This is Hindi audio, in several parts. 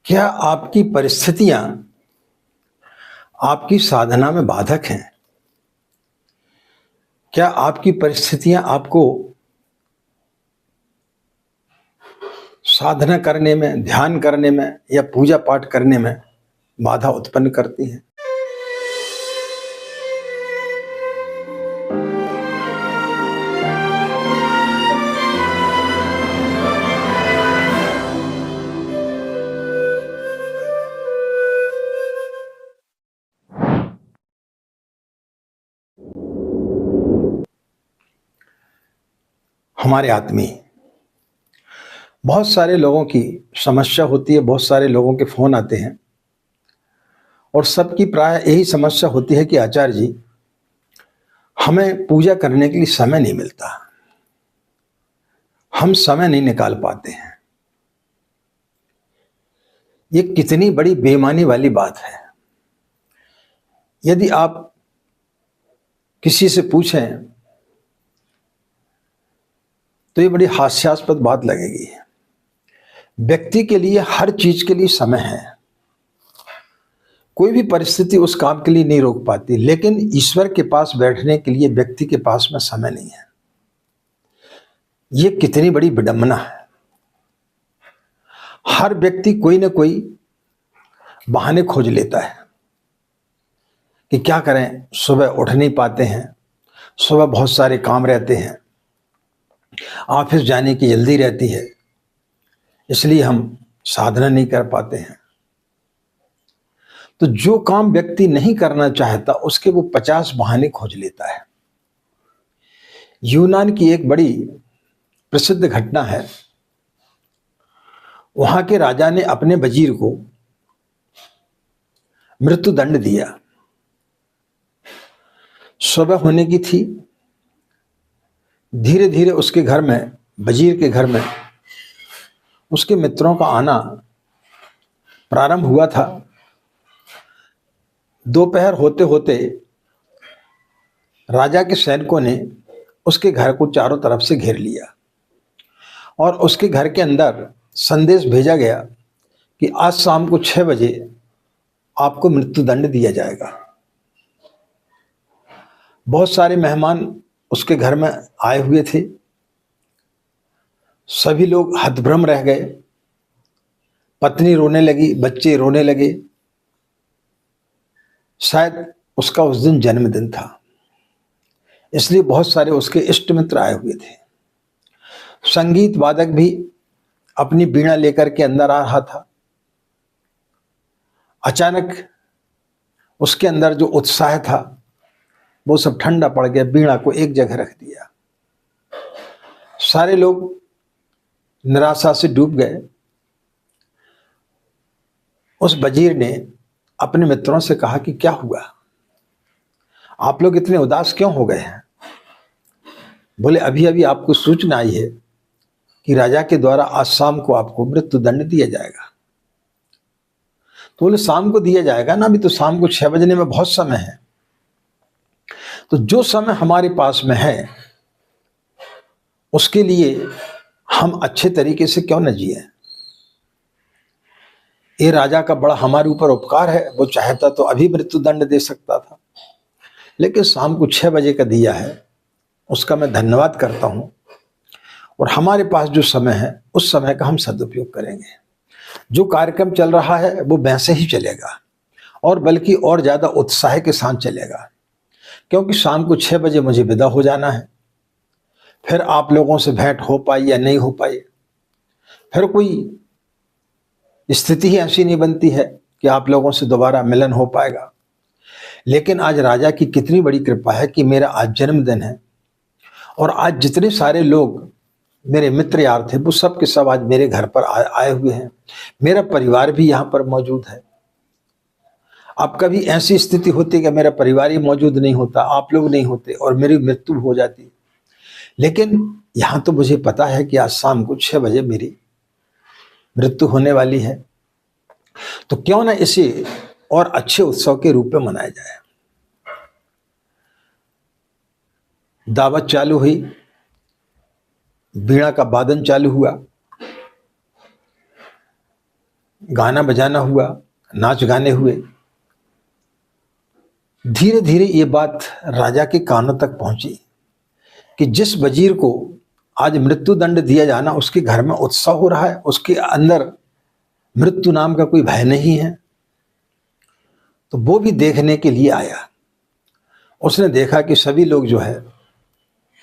क्या आपकी परिस्थितियां आपकी साधना में बाधक हैं? क्या आपकी परिस्थितियां आपको साधना करने में, ध्यान करने में या पूजा पाठ करने में बाधा उत्पन्न करती हैं? हमारे आत्मी बहुत सारे लोगों की समस्या होती है, बहुत सारे लोगों के फोन आते हैं और सबकी प्राय यही समस्या होती है कि आचार्य जी, हमें पूजा करने के लिए समय नहीं मिलता, हम समय नहीं निकाल पाते हैं। ये कितनी बड़ी बेईमानी वाली बात है। यदि आप किसी से पूछें तो ये बड़ी हास्यास्पद बात लगेगी। व्यक्ति के लिए हर चीज के लिए समय है, कोई भी परिस्थिति उस काम के लिए नहीं रोक पाती, लेकिन ईश्वर के पास बैठने के लिए व्यक्ति के पास में समय नहीं है। ये कितनी बड़ी विडंबना है। हर व्यक्ति कोई ना कोई बहाने खोज लेता है कि क्या करें, सुबह उठ नहीं पाते हैं, सुबह बहुत सारे काम रहते हैं, ऑफिस जाने की जल्दी रहती है, इसलिए हम साधना नहीं कर पाते हैं। तो जो काम व्यक्ति नहीं करना चाहता उसके वो 50 बहाने खोज लेता है। यूनान की एक बड़ी प्रसिद्ध घटना है। वहां के राजा ने अपने वजीर को मृत्यु दंड दिया। सुबह होने की थी, धीरे धीरे उसके घर में, वजीर के घर में उसके मित्रों का आना प्रारंभ हुआ था। दोपहर होते होते राजा के सैनिकों ने उसके घर को चारों तरफ से घेर लिया और उसके घर के अंदर संदेश भेजा गया कि आज शाम को 6 बजे आपको मृत्यु दंड दिया जाएगा। बहुत सारे मेहमान उसके घर में आए हुए थे। सभी लोग हतभ्रम रह गए। पत्नी रोने लगी, बच्चे रोने लगे। शायद उसका उस दिन जन्मदिन था, इसलिए बहुत सारे उसके इष्ट मित्र आए हुए थे। संगीत वादक भी अपनी वीणा लेकर के अंदर आ रहा था। अचानक उसके अंदर जो उत्साह था वो सब ठंडा पड़ गया। वीणा को एक जगह रख दिया। सारे लोग निराशा से डूब गए। उस वजीर ने अपने मित्रों से कहा कि क्या हुआ, आप लोग इतने उदास क्यों हो गए हैं? बोले अभी अभी आपको सूचना आई है कि राजा के द्वारा आज शाम को आपको मृत्यु दंड दिया जाएगा। तो बोले शाम को दिया जाएगा ना, अभी तो शाम को 6 बजने में बहुत समय है। तो जो समय हमारे पास में है उसके लिए हम अच्छे तरीके से क्यों न जिए। ये राजा का बड़ा हमारे ऊपर उपकार है। वो चाहता तो अभी मृत्यु दंड दे सकता था, लेकिन शाम को 6 बजे का दिया है, उसका मैं धन्यवाद करता हूं। और हमारे पास जो समय है उस समय का हम सदुपयोग करेंगे। जो कार्यक्रम चल रहा है वो वैसे ही चलेगा और बल्कि और ज्यादा उत्साह के साथ चलेगा, क्योंकि शाम को 6 बजे मुझे विदा हो जाना है। फिर आप लोगों से भेंट हो पाई या नहीं हो पाई, फिर कोई स्थिति ही ऐसी नहीं बनती है कि आप लोगों से दोबारा मिलन हो पाएगा। लेकिन आज राजा की कितनी बड़ी कृपा है कि मेरा आज जन्मदिन है और आज जितने सारे लोग मेरे मित्र यार थे वो सब के सब आज मेरे घर पर आए हुए हैं। मेरा परिवार भी यहाँ पर मौजूद है। अब कभी ऐसी स्थिति होती कि मेरा परिवार ही मौजूद नहीं होता, आप लोग नहीं होते और मेरी मृत्यु हो जाती, लेकिन यहाँ तो मुझे पता है कि आज शाम को 6 बजे मेरी मृत्यु होने वाली है। तो क्यों ना इसे और अच्छे उत्सव के रूप में मनाया जाए। दावत चालू हुई, वीणा का वादन चालू हुआ, गाना बजाना हुआ, नाच गाने हुए। धीरे धीरे ये बात राजा के कानों तक पहुंची कि जिस वजीर को आज मृत्यु दंड दिया जाना, उसके घर में उत्सव हो रहा है, उसके अंदर मृत्यु नाम का कोई भय नहीं है। तो वो भी देखने के लिए आया। उसने देखा कि सभी लोग जो है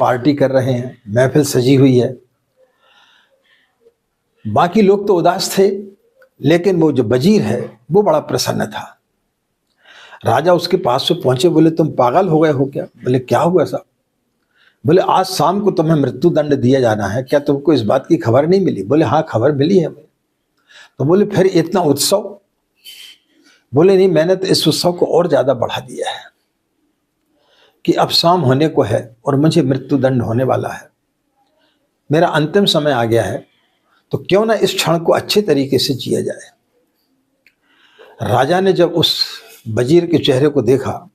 पार्टी कर रहे हैं, महफिल सजी हुई है। बाकी लोग तो उदास थे, लेकिन वो जो वजीर है वो बड़ा प्रसन्न था। राजा उसके पास से पहुंचे, बोले तुम पागल हो गए हो क्या? बोले क्या हुआ साहब? बोले आज शाम को तुम्हें मृत्यु दंड दिया जाना है, क्या तुमको इस बात की खबर नहीं मिली? बोले हाँ खबर मिली है। तो बोले फिर इतना उत्सव? बोले नहीं, मैंने तो इस उत्सव को और ज्यादा बढ़ा दिया है कि अब शाम होने को है और मुझे मृत्यु दंड होने वाला है, मेरा अंतिम समय आ गया है, तो क्यों ना इस क्षण को अच्छे तरीके से जिया जाए। राजा ने जब उस वजीर के चेहरे को देखा,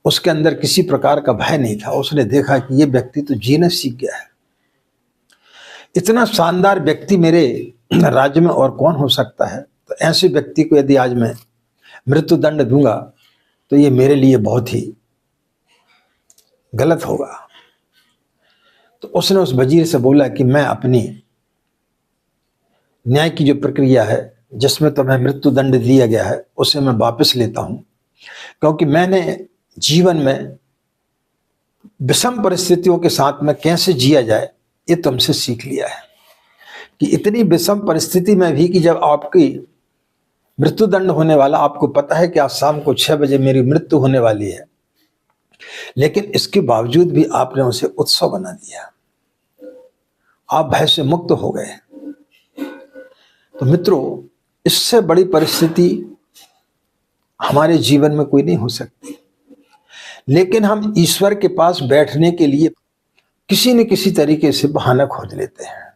उसके अंदर किसी प्रकार का भय नहीं था। उसने देखा कि ये व्यक्ति तो जीना सीख गया है, इतना शानदार व्यक्ति मेरे राज्य में और कौन हो सकता है। तो ऐसे व्यक्ति को यदि आज मैं मृत्यु दंड दूंगा तो ये मेरे लिए बहुत ही गलत होगा। तो उसने उस वजीर से बोला कि मैं अपनी न्याय की जो प्रक्रिया है, जिसमें तुम्हें मृत्यु दंड दिया गया है, उसे मैं वापस लेता हूं, क्योंकि मैंने जीवन में विषम परिस्थितियों के साथ में कैसे जिया जाए ये तुमसे सीख लिया है। कि इतनी विषम परिस्थिति में भी कि जब आपकी मृत्यु दंड होने वाला, आपको पता है कि आज शाम को 6 बजे मेरी मृत्यु होने वाली है, लेकिन इसके बावजूद भी आपने उसे उत्सव बना दिया, आप भय से मुक्त हो गए। तो मित्रों, इससे बड़ी परिस्थिति हमारे जीवन में कोई नहीं हो सकती, लेकिन हम ईश्वर के पास बैठने के लिए किसी न किसी तरीके से बहाना खोज लेते हैं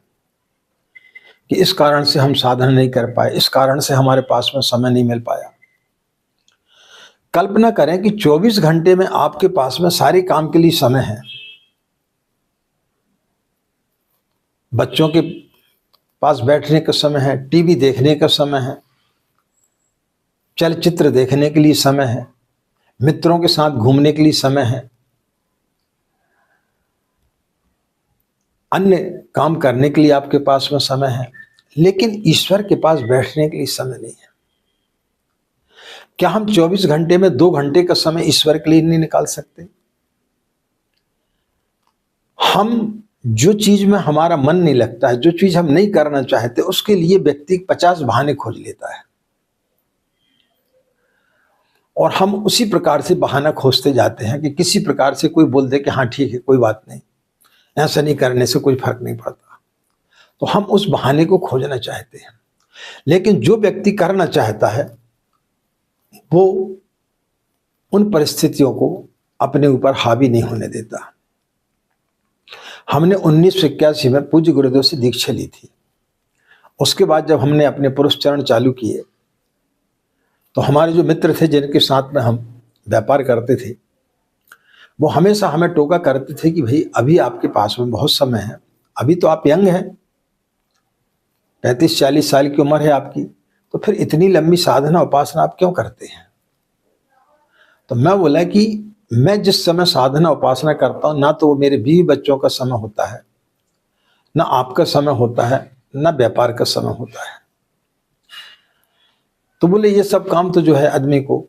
कि इस कारण से हम साधना नहीं कर पाए, इस कारण से हमारे पास में समय नहीं मिल पाया। कल्पना करें कि 24 घंटे में आपके पास में सारे काम के लिए समय है। बच्चों के पास बैठने का समय है, टीवी देखने का समय है, चलचित्र देखने के लिए समय है, मित्रों के साथ घूमने के लिए समय है, अन्य काम करने के लिए आपके पास में समय है, लेकिन ईश्वर के पास बैठने के लिए समय नहीं है। क्या हम 24 घंटे में 2 घंटे का समय ईश्वर के लिए नहीं निकाल सकते? हम जो चीज में हमारा मन नहीं लगता है, जो चीज हम नहीं करना चाहते, उसके लिए व्यक्ति 50 बहाने खोज लेता है, और हम उसी प्रकार से बहाना खोजते जाते हैं कि किसी प्रकार से कोई बोल दे कि हाँ ठीक है, कोई बात नहीं, ऐसा नहीं करने से कोई फर्क नहीं पड़ता, तो हम उस बहाने को खोजना चाहते हैं। लेकिन जो व्यक्ति करना चाहता है वो उन परिस्थितियों को अपने ऊपर हावी नहीं होने देता। हमने 1981 में पूज्य गुरुदेव से दीक्षा ली थी। उसके बाद जब हमने अपने पुरुष चरण चालू किए, तो हमारे जो मित्र थे जिनके साथ में हम व्यापार करते थे, वो हमेशा हमें टोका करते थे कि भाई अभी आपके पास में बहुत समय है, अभी तो आप यंग हैं, 35-40 साल की उम्र है आपकी, तो फिर इतनी लंबी साधना उपासना आप क्यों करते हैं? तो मैं बोला कि मैं जिस समय साधना उपासना करता हूं, ना तो वो मेरे बीवी बच्चों का समय होता है, ना आपका समय होता है, ना व्यापार का समय होता है। तो बोले ये सब काम तो जो है आदमी को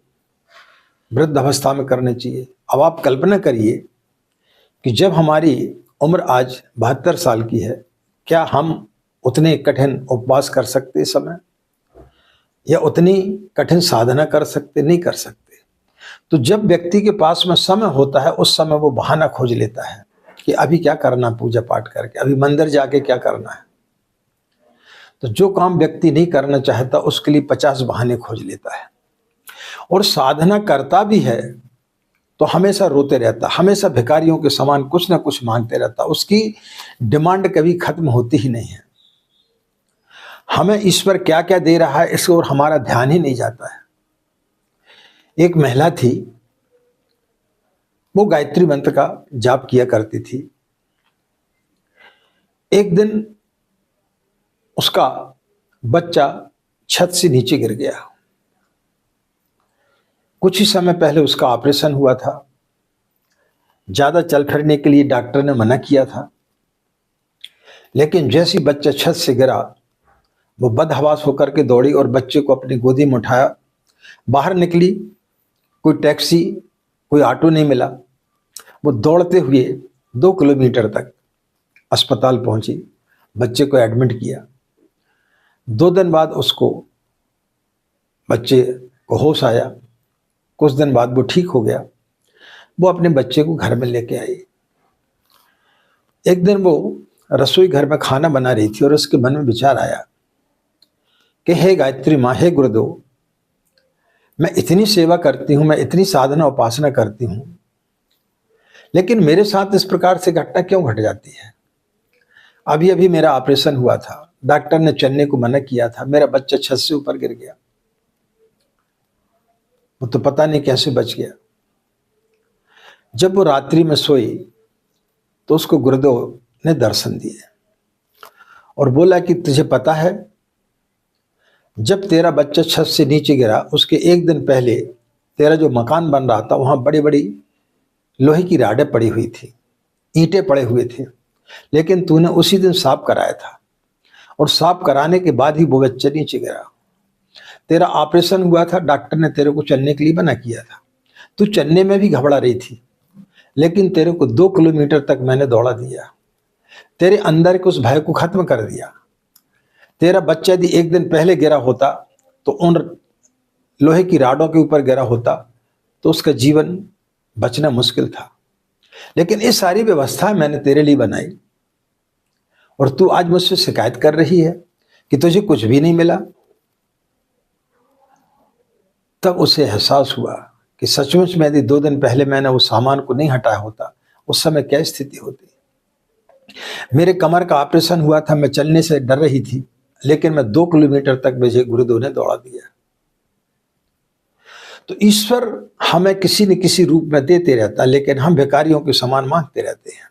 वृद्ध अवस्था में करने चाहिए। अब आप कल्पना करिए कि जब हमारी उम्र आज 72 साल की है, क्या हम उतने कठिन उपवास कर सकते इस समय, या उतनी कठिन साधना कर सकते? नहीं कर सकते। तो जब व्यक्ति के पास में समय होता है, उस समय वो बहाना खोज लेता है कि अभी क्या करना पूजा पाठ करके, अभी मंदिर जाके क्या करना है। तो जो काम व्यक्ति नहीं करना चाहता उसके लिए 50 बहाने खोज लेता है, और साधना करता भी है तो हमेशा रोते रहता, हमेशा भिखारियों के समान कुछ ना कुछ मांगते रहता, उसकी डिमांड कभी खत्म होती ही नहीं है। हमें ईश्वर क्या क्या दे रहा है इस ओर हमारा ध्यान ही नहीं जाता है। एक महिला थी, वो गायत्री मंत्र का जाप किया करती थी, एक दिन उसका बच्चा छत से नीचे गिर गया। कुछ ही समय पहले उसका ऑपरेशन हुआ था। ज्यादा चल फिरने के लिए डॉक्टर ने मना किया था, लेकिन जैसे ही बच्चा छत से गिरा, वो बदहवास होकर के दौड़ी और बच्चे को अपनी गोदी में उठाया। बाहर निकली, कोई टैक्सी, कोई ऑटो नहीं मिला। वो दौड़ते हुए 2 किलोमीटर तक अस्पताल पहुंची, बच्चे को एडमिट किया। 2 दिन बाद उसको बच्चे को होश आया। कुछ दिन बाद वो ठीक हो गया। वो अपने बच्चे को घर में लेके आई। एक दिन वो रसोई घर में खाना बना रही थी और उसके मन में विचार आया कि हे गायत्री माँ, हे गुरुदेव, मैं इतनी सेवा करती हूँ, मैं इतनी साधना उपासना करती हूँ, लेकिन मेरे साथ इस प्रकार से घटना क्यों घट जाती है। अभी अभी मेरा ऑपरेशन हुआ था, डॉक्टर ने चलने को मना किया था, मेरा बच्चा छत से ऊपर गिर गया, वो तो पता नहीं कैसे बच गया। जब वो रात्रि में सोई तो उसको गुरुदेव ने दर्शन दिए और बोला कि तुझे पता है, जब तेरा बच्चा छत से नीचे गिरा, उसके 1 दिन पहले तेरा जो मकान बन रहा था, वहां बड़ी बड़ी लोहे की राडें पड़ी हुई थी, ईंटें पड़े हुए थे, लेकिन तूने उसी दिन साफ कराया था और साफ कराने के बाद ही वो बच्चा नीचे गिरा। तेरा ऑपरेशन हुआ था, डॉक्टर ने तेरे को चलने के लिए मना किया था, तू चलने में भी घबरा रही थी, लेकिन तेरे को 2 किलोमीटर तक मैंने दौड़ा दिया, तेरे अंदर के उस भय को खत्म कर दिया। तेरा बच्चा यदि 1 दिन पहले गिरा होता तो उन लोहे की राडों के ऊपर गिरा होता तो उसका जीवन बचना मुश्किल था, लेकिन इस सारी व्यवस्था मैंने तेरे लिए बनाई और तू आज मुझसे शिकायत कर रही है कि तुझे कुछ भी नहीं मिला। तब उसे एहसास हुआ कि सचमुच में यदि 2 दिन पहले मैंने उस सामान को नहीं हटाया होता, उस समय क्या स्थिति होती। मेरे कमर का ऑपरेशन हुआ था, मैं चलने से डर रही थी, लेकिन मैं 2 किलोमीटर तक मुझे गुरुदेव ने दौड़ा दिया। तो ईश्वर हमें किसी न किसी रूप में देते रहता, लेकिन हम भिखारियों के समान मांगते रहते हैं।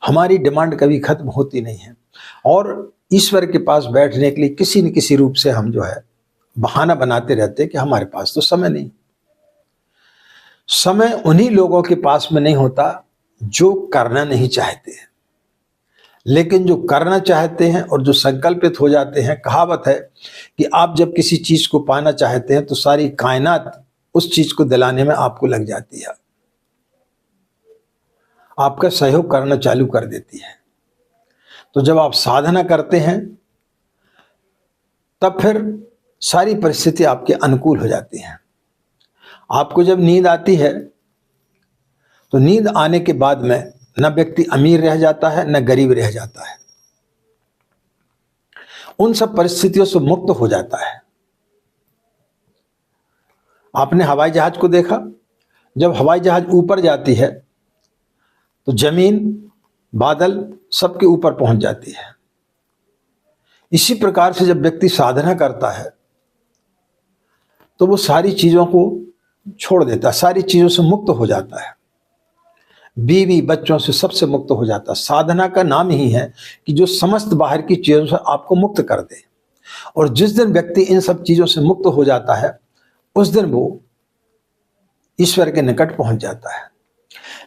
हमारी डिमांड कभी खत्म होती नहीं है और ईश्वर के पास बैठने के लिए किसी न किसी रूप से हम जो है बहाना बनाते रहते हैं कि हमारे पास तो समय नहीं। समय उन्हीं लोगों के पास में नहीं होता जो करना नहीं चाहते हैं, लेकिन जो करना चाहते हैं और जो संकल्पित हो जाते हैं। कहावत है कि आप जब किसी चीज को पाना चाहते हैं तो सारी कायनात उस चीज को दिलाने में आपको लग जाती है, आपका सहयोग करना चालू कर देती है। तो जब आप साधना करते हैं तब फिर सारी परिस्थिति आपके अनुकूल हो जाती हैं। आपको जब नींद आती है तो नींद आने के बाद में न व्यक्ति अमीर रह जाता है न गरीब रह जाता है, उन सब परिस्थितियों से मुक्त हो जाता है। आपने हवाई जहाज को देखा, जब हवाई जहाज ऊपर जाती है तो जमीन, बादल सबके ऊपर पहुंच जाती है। इसी प्रकार से जब व्यक्ति साधना करता है तो वो सारी चीजों को छोड़ देता है, सारी चीजों से मुक्त हो जाता है, बीवी बच्चों से सबसे मुक्त हो जाता है। साधना का नाम ही है कि जो समस्त बाहर की चीजों से आपको मुक्त कर दे, और जिस दिन व्यक्ति इन सब चीजों से मुक्त हो जाता है उस दिन वो ईश्वर के निकट पहुंच जाता है।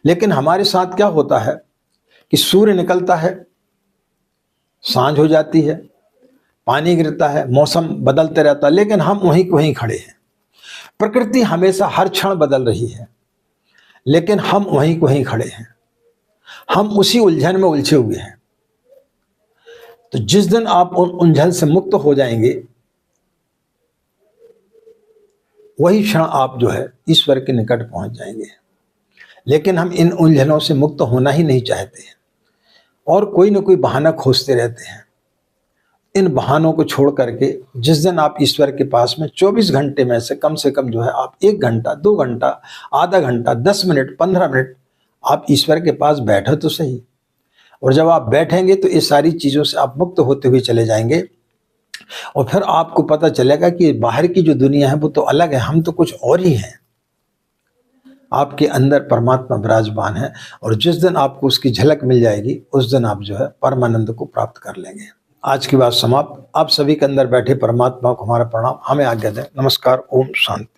लेकिन हमारे साथ क्या होता है कि सूर्य निकलता है, सांझ हो जाती है, पानी गिरता है, मौसम बदलते रहता है, लेकिन हम वहीं को वहीं खड़े हैं। प्रकृति हमेशा हर क्षण बदल रही है, लेकिन हम वहीं को वहीं खड़े हैं, हम उसी उलझन में उलझे हुए हैं। तो जिस दिन आप उन उलझन से मुक्त हो जाएंगे, वही क्षण आप जो है ईश्वर के निकट पहुंच जाएंगे। लेकिन हम इन उलझनों से मुक्त होना ही नहीं चाहते हैं और कोई ना कोई बहाना खोजते रहते हैं। इन बहानों को छोड़ करके जिस दिन आप ईश्वर के पास में 24 घंटे में से कम जो है आप 1 घंटा, 2 घंटा, आधा घंटा, 10 मिनट, 15 मिनट आप ईश्वर के पास बैठो तो सही। और जब आप बैठेंगे तो इस सारी चीज़ों से आप मुक्त होते हुए चले जाएंगे और फिर आपको पता चलेगा कि बाहर की जो दुनिया है वो तो अलग है, हम तो कुछ और ही हैं। आपके अंदर परमात्मा विराजमान है, और जिस दिन आपको उसकी झलक मिल जाएगी उस दिन आप जो है परमानंद को प्राप्त कर लेंगे। आज की बात समाप्त। आप सभी के अंदर बैठे परमात्मा को हमारा प्रणाम। हमें आज्ञा दें। नमस्कार। ओम शांति।